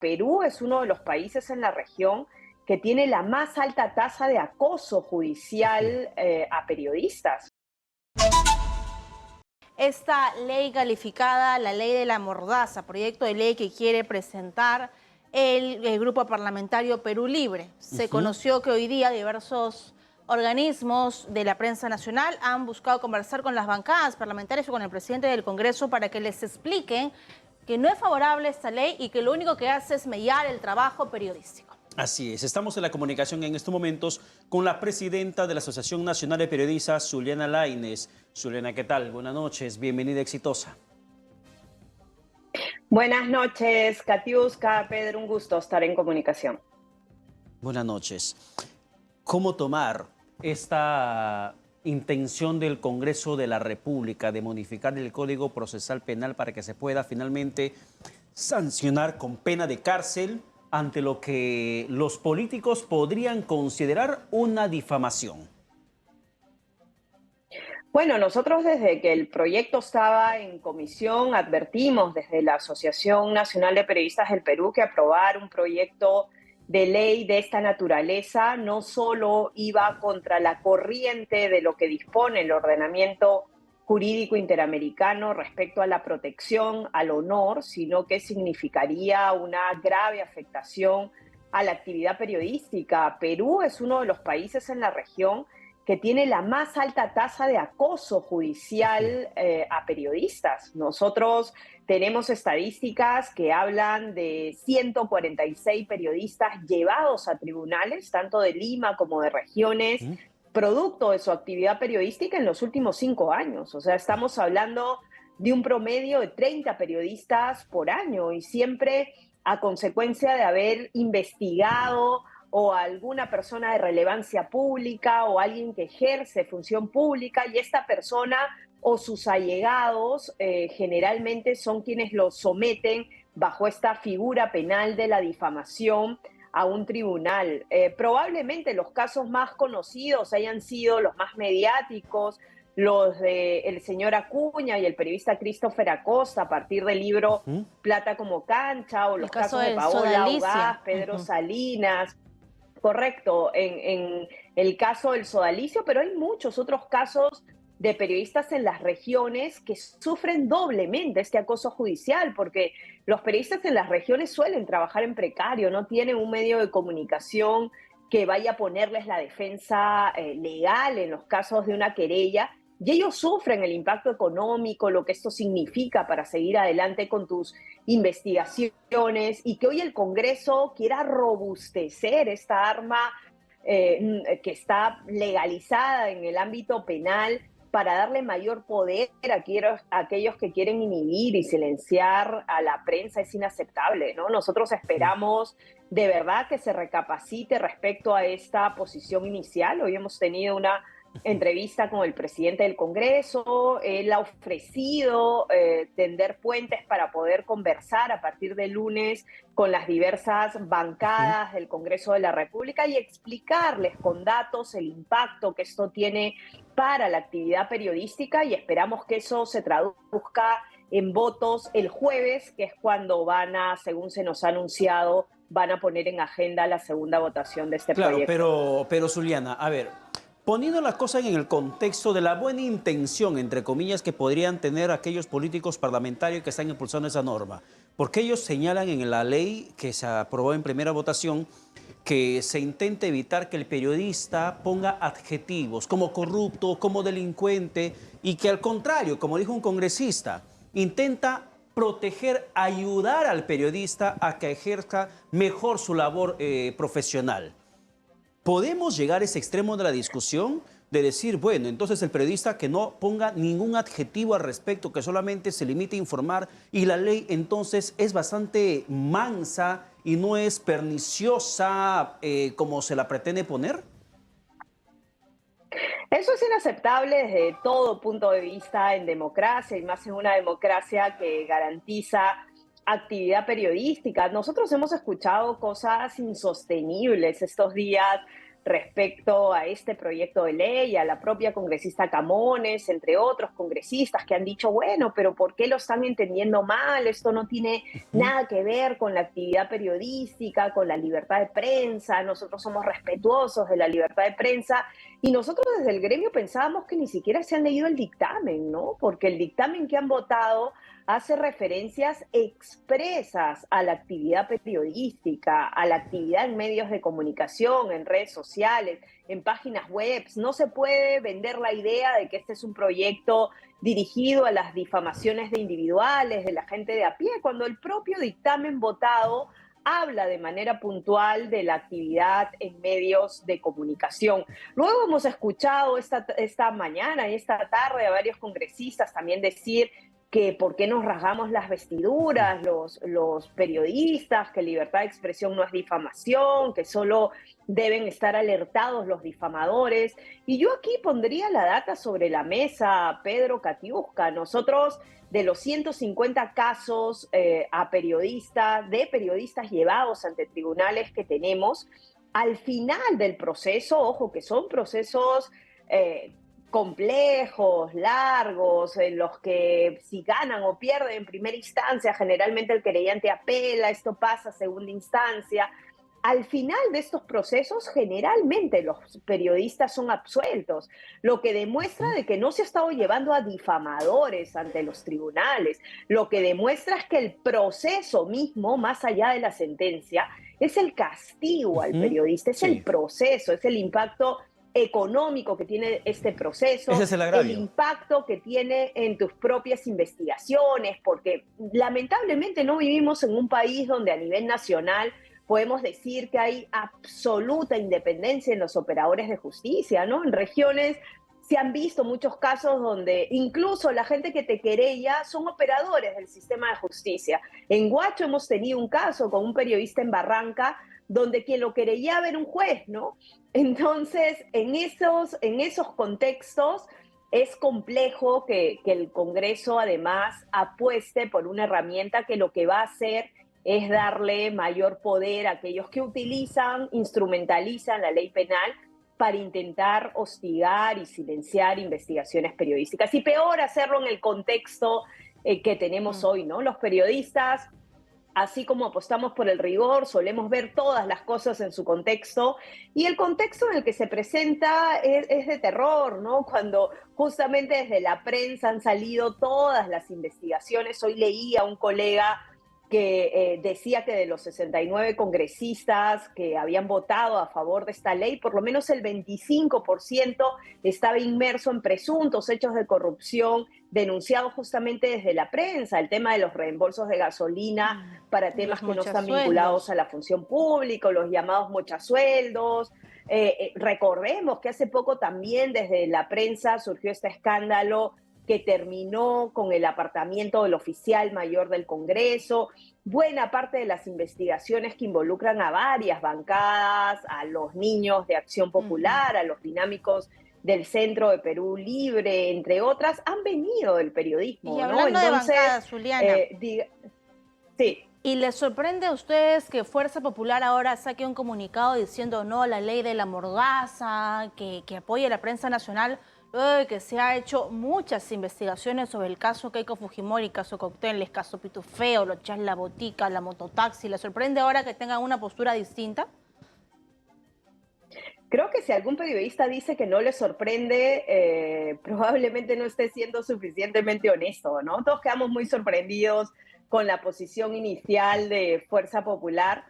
Perú es uno de los países en la región que tiene la más alta tasa de acoso judicial a periodistas. Esta ley calificada, la ley de la mordaza, proyecto de ley que quiere presentar el grupo parlamentario Perú Libre. Se conoció que hoy día diversos organismos de la prensa nacional han buscado conversar con las bancadas parlamentarias o con el presidente del Congreso para que les expliquen que no es favorable esta ley y que lo único que hace es mellar el trabajo periodístico. Así es, estamos en la comunicación en estos momentos con la presidenta de la Asociación Nacional de Periodistas, Zuliana Lainez. Zuliana, ¿qué tal? Buenas noches, bienvenida, exitosa. Buenas noches, Katiuska, Pedro, un gusto estar en comunicación. Buenas noches. ¿Cómo tomar esta intención del Congreso de la República de modificar el Código Procesal Penal para que se pueda finalmente sancionar con pena de cárcel ante lo que los políticos podrían considerar una difamación? Bueno, nosotros desde que el proyecto estaba en comisión advertimos desde la Asociación Nacional de Periodistas del Perú que aprobar un proyecto de ley de esta naturaleza no solo iba contra la corriente de lo que dispone el ordenamiento jurídico interamericano respecto a la protección al honor, sino que significaría una grave afectación a la actividad periodística. Perú es uno de los países en la región que tiene la más alta tasa de acoso judicial a periodistas. Nosotros tenemos estadísticas que hablan de 146 periodistas llevados a tribunales, tanto de Lima como de regiones, producto de su actividad periodística en los últimos 5 años. O sea, estamos hablando de un promedio de 30 periodistas por año y siempre a consecuencia de haber investigado o alguna persona de relevancia pública o alguien que ejerce función pública y esta persona o sus allegados generalmente son quienes lo someten bajo esta figura penal de la difamación a un tribunal. Probablemente los casos más conocidos hayan sido los más mediáticos, los del señor Acuña y el periodista Christopher Acosta a partir del libro Plata como cancha, o los casos de Paola Ugaz, Pedro Salinas. Correcto, en el caso del sodalicio, pero hay muchos otros casos de periodistas en las regiones que sufren doblemente este acoso judicial, porque los periodistas en las regiones suelen trabajar en precario, no tienen un medio de comunicación que vaya a ponerles la defensa legal en los casos de una querella, y ellos sufren el impacto económico, lo que esto significa para seguir adelante con tus investigaciones, y que hoy el Congreso quiera robustecer esta arma que está legalizada en el ámbito penal para darle mayor poder a aquellos que quieren inhibir y silenciar a la prensa es inaceptable, ¿no? Nosotros esperamos de verdad que se recapacite respecto a esta posición inicial. Hoy hemos tenido una entrevista con el presidente del Congreso, él ha ofrecido tender puentes para poder conversar a partir de lunes con las diversas bancadas del Congreso de la República y explicarles con datos el impacto que esto tiene para la actividad periodística, y esperamos que eso se traduzca en votos el jueves, que es cuando según se nos ha anunciado, van a poner en agenda la segunda votación de este proyecto. Claro, pero Zuliana, a ver, poniendo las cosas en el contexto de la buena intención, entre comillas, que podrían tener aquellos políticos parlamentarios que están impulsando esa norma, porque ellos señalan en la ley que se aprobó en primera votación que se intenta evitar que el periodista ponga adjetivos como corrupto, como delincuente, y que al contrario, como dijo un congresista, intenta proteger, ayudar al periodista a que ejerza mejor su labor profesional. ¿Podemos llegar a ese extremo de la discusión de decir, bueno, entonces el periodista que no ponga ningún adjetivo al respecto, que solamente se limite a informar, y la ley entonces es bastante mansa y no es perniciosa como se la pretende poner? Eso es inaceptable desde todo punto de vista en democracia, y más en una democracia que garantiza actividad periodística. Nosotros hemos escuchado cosas insostenibles estos días respecto a este proyecto de ley, a la propia congresista Camones, entre otros congresistas que han dicho, bueno, pero ¿por qué lo están entendiendo mal? Esto no tiene nada que ver con la actividad periodística, con la libertad de prensa, nosotros somos respetuosos de la libertad de prensa, y nosotros desde el gremio pensábamos que ni siquiera se han leído el dictamen, ¿no? Porque el dictamen que han votado hace referencias expresas a la actividad periodística, a la actividad en medios de comunicación, en redes sociales, en páginas web. No se puede vender la idea de que este es un proyecto dirigido a las difamaciones de individuales, de la gente de a pie, cuando el propio dictamen votado habla de manera puntual de la actividad en medios de comunicación. Luego hemos escuchado esta mañana y esta tarde a varios congresistas también decir que por qué nos rasgamos las vestiduras, los periodistas, que libertad de expresión no es difamación, que solo deben estar alertados los difamadores. Y yo aquí pondría la data sobre la mesa, Pedro Katiuska. Nosotros, de los 150 casos de periodistas llevados ante tribunales que tenemos, al final del proceso, ojo que son procesos complejos, largos, en los que si ganan o pierden en primera instancia, generalmente el querellante apela, esto pasa a segunda instancia. Al final de estos procesos, generalmente los periodistas son absueltos, lo que demuestra de que no se ha estado llevando a difamadores ante los tribunales, lo que demuestra es que el proceso mismo, más allá de la sentencia, es el castigo al periodista, es el proceso, es el impacto económico que tiene este proceso, Ese es el impacto que tiene en tus propias investigaciones, porque lamentablemente no vivimos en un país donde a nivel nacional podemos decir que hay absoluta independencia en los operadores de justicia, ¿no? En regiones se han visto muchos casos donde incluso la gente que te querella son operadores del sistema de justicia. En Huacho hemos tenido un caso con un periodista en Barranca donde quien lo querellaba era un juez, ¿no? Entonces, en esos contextos es complejo que el Congreso además apueste por una herramienta que lo que va a hacer es darle mayor poder a aquellos que instrumentalizan la ley penal para intentar hostigar y silenciar investigaciones periodísticas. Y peor hacerlo en el contexto que tenemos hoy, ¿no? Los periodistas, así como apostamos por el rigor, solemos ver todas las cosas en su contexto, y el contexto en el que se presenta es de terror, ¿no? Cuando justamente desde la prensa han salido todas las investigaciones. Hoy leía a un colega que decía que de los 69 congresistas que habían votado a favor de esta ley, por lo menos el 25% estaba inmerso en presuntos hechos de corrupción denunciados justamente desde la prensa, el tema de los reembolsos de gasolina para temas que no están vinculados a la función pública, los llamados mochasueldos. Recordemos que hace poco también desde la prensa surgió este escándalo que terminó con el apartamiento del oficial mayor del Congreso. Buena parte de las investigaciones que involucran a varias bancadas, a los niños de Acción Popular, a los dinámicos del Centro de Perú Libre, entre otras, han venido del periodismo. Y hablando, ¿no? Entonces, de bancadas, Zuliana. Sí. ¿Y les sorprende a ustedes que Fuerza Popular ahora saque un comunicado diciendo no a la ley de la mordaza, que apoye a la prensa nacional, luego de que se ha hecho muchas investigaciones sobre el caso Keiko Fujimori, caso Cócteles, caso Pitufeo, los chas La Botica, la mototaxi? ¿Les sorprende ahora que tengan una postura distinta? Creo que si algún periodista dice que no le sorprende, probablemente no esté siendo suficientemente honesto, ¿no? Todos quedamos muy sorprendidos con la posición inicial de Fuerza Popular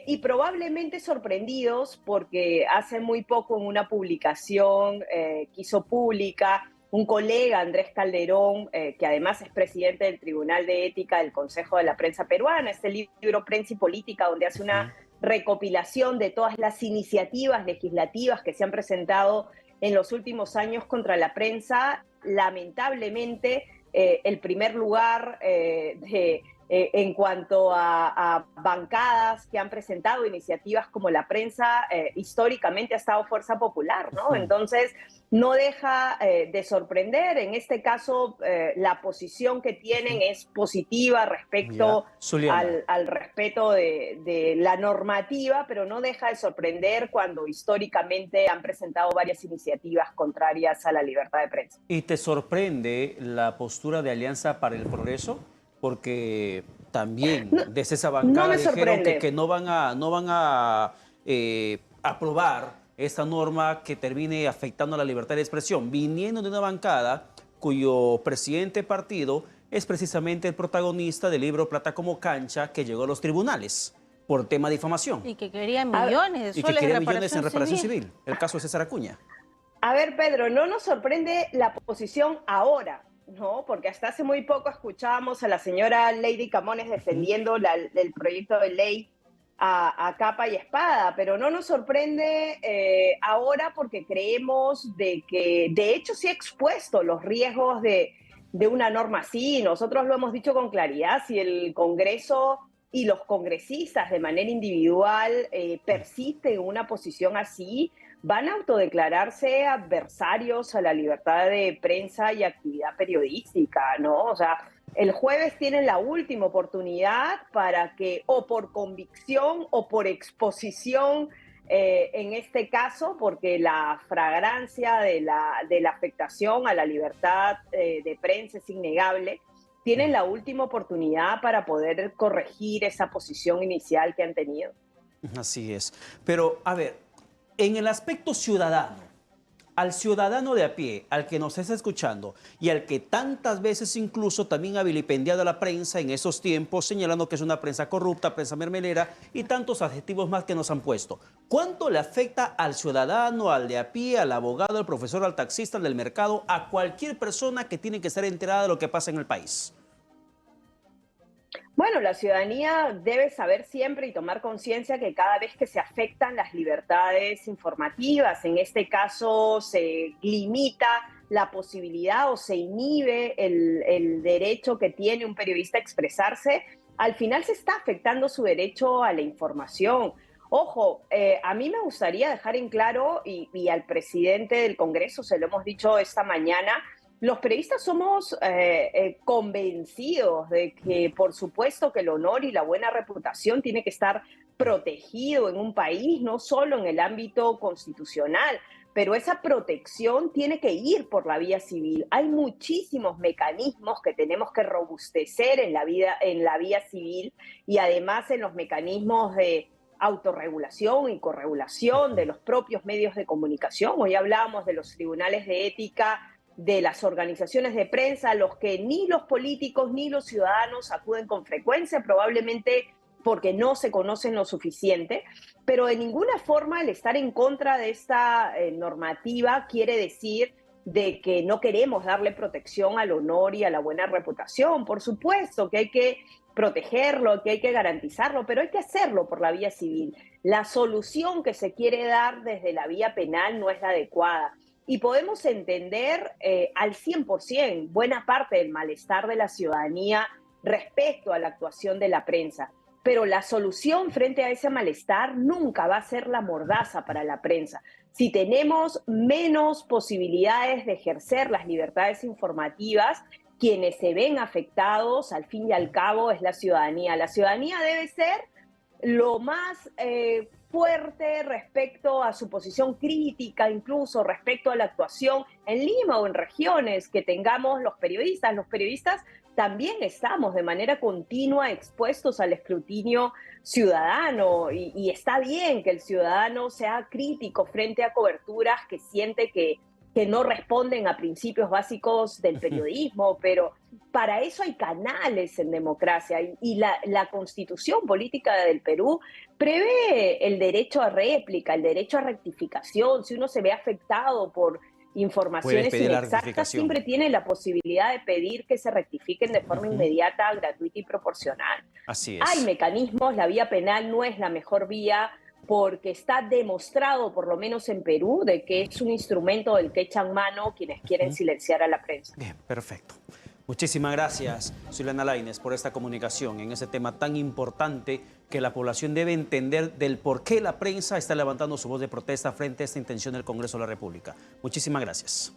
y probablemente sorprendidos porque hace muy poco en una publicación que hizo pública un colega, Andrés Calderón, que además es presidente del Tribunal de Ética del Consejo de la Prensa Peruana, este libro Prensa y Política, donde hace una recopilación de todas las iniciativas legislativas que se han presentado en los últimos años contra la prensa. Lamentablemente, el primer lugar de en cuanto a bancadas que han presentado iniciativas como la prensa, históricamente ha estado Fuerza Popular, ¿no? Entonces, no deja de sorprender. En este caso, la posición que tienen es positiva respecto al respeto de la normativa, pero no deja de sorprender cuando históricamente han presentado varias iniciativas contrarias a la libertad de prensa. ¿Y te sorprende la postura de Alianza para el Progreso? Porque también desde esa bancada dijeron que no van a aprobar esta norma que termine afectando la libertad de expresión, viniendo de una bancada cuyo presidente partido es precisamente el protagonista del libro Plata como cancha, que llegó a los tribunales por tema de difamación. Y que quería millones en reparación civil. El caso de César Acuña. A ver, Pedro, no nos sorprende la posición ahora, ¿no? Porque hasta hace muy poco escuchábamos a la señora Lady Camones defendiendo el proyecto de ley a capa y espada, pero no nos sorprende ahora porque creemos de que, de hecho, sí ha expuesto los riesgos de una norma así. Nosotros lo hemos dicho con claridad: si el Congreso y los congresistas de manera individual persisten en una posición así, van a autodeclararse adversarios a la libertad de prensa y actividad periodística, ¿no? O sea, el jueves tienen la última oportunidad para que, o por convicción o por exposición, en este caso, porque la fragancia de la afectación a la libertad de prensa es innegable, tienen la última oportunidad para poder corregir esa posición inicial que han tenido. Así es. Pero, a ver, en el aspecto ciudadano, al ciudadano de a pie, al que nos está escuchando y al que tantas veces incluso también ha vilipendiado a la prensa en esos tiempos, señalando que es una prensa corrupta, prensa mermelera y tantos adjetivos más que nos han puesto. ¿Cuánto le afecta al ciudadano, al de a pie, al abogado, al profesor, al taxista, al del mercado, a cualquier persona que tiene que estar enterada de lo que pasa en el país? Bueno, la ciudadanía debe saber siempre y tomar conciencia que cada vez que se afectan las libertades informativas, en este caso se limita la posibilidad o se inhibe el derecho que tiene un periodista a expresarse, al final se está afectando su derecho a la información. Ojo, a mí me gustaría dejar en claro, y al presidente del Congreso se lo hemos dicho esta mañana, los periodistas somos convencidos de que, por supuesto, que el honor y la buena reputación tiene que estar protegido en un país, no solo en el ámbito constitucional, pero esa protección tiene que ir por la vía civil. Hay muchísimos mecanismos que tenemos que robustecer en la vía civil y además en los mecanismos de autorregulación y corregulación de los propios medios de comunicación. Hoy hablábamos de los tribunales de ética, de las organizaciones de prensa, a los que ni los políticos ni los ciudadanos acuden con frecuencia, probablemente porque no se conocen lo suficiente, pero de ninguna forma el estar en contra de esta normativa quiere decir de que no queremos darle protección al honor y a la buena reputación. Por supuesto que hay que protegerlo, que hay que garantizarlo, pero hay que hacerlo por la vía civil. La solución que se quiere dar desde la vía penal no es la adecuada. Y podemos entender al 100% buena parte del malestar de la ciudadanía respecto a la actuación de la prensa. Pero la solución frente a ese malestar nunca va a ser la mordaza para la prensa. Si tenemos menos posibilidades de ejercer las libertades informativas, quienes se ven afectados, al fin y al cabo, es la ciudadanía. La ciudadanía debe ser lo más fuerte respecto a su posición crítica, incluso respecto a la actuación en Lima o en regiones que tengamos los periodistas. Los periodistas también estamos de manera continua expuestos al escrutinio ciudadano y está bien que el ciudadano sea crítico frente a coberturas que siente que no responden a principios básicos del periodismo, pero para eso hay canales en democracia y la Constitución Política del Perú prevé el derecho a réplica, el derecho a rectificación. Si uno se ve afectado por informaciones inexactas, siempre tiene la posibilidad de pedir que se rectifiquen de forma inmediata, gratuita y proporcional. Así es. Hay mecanismos, la vía penal no es la mejor vía, porque está demostrado, por lo menos en Perú, de que es un instrumento del que echan mano quienes quieren silenciar a la prensa. Bien, perfecto. Muchísimas gracias, Zuliana Lainez, por esta comunicación en ese tema tan importante que la población debe entender del por qué la prensa está levantando su voz de protesta frente a esta intención del Congreso de la República. Muchísimas gracias.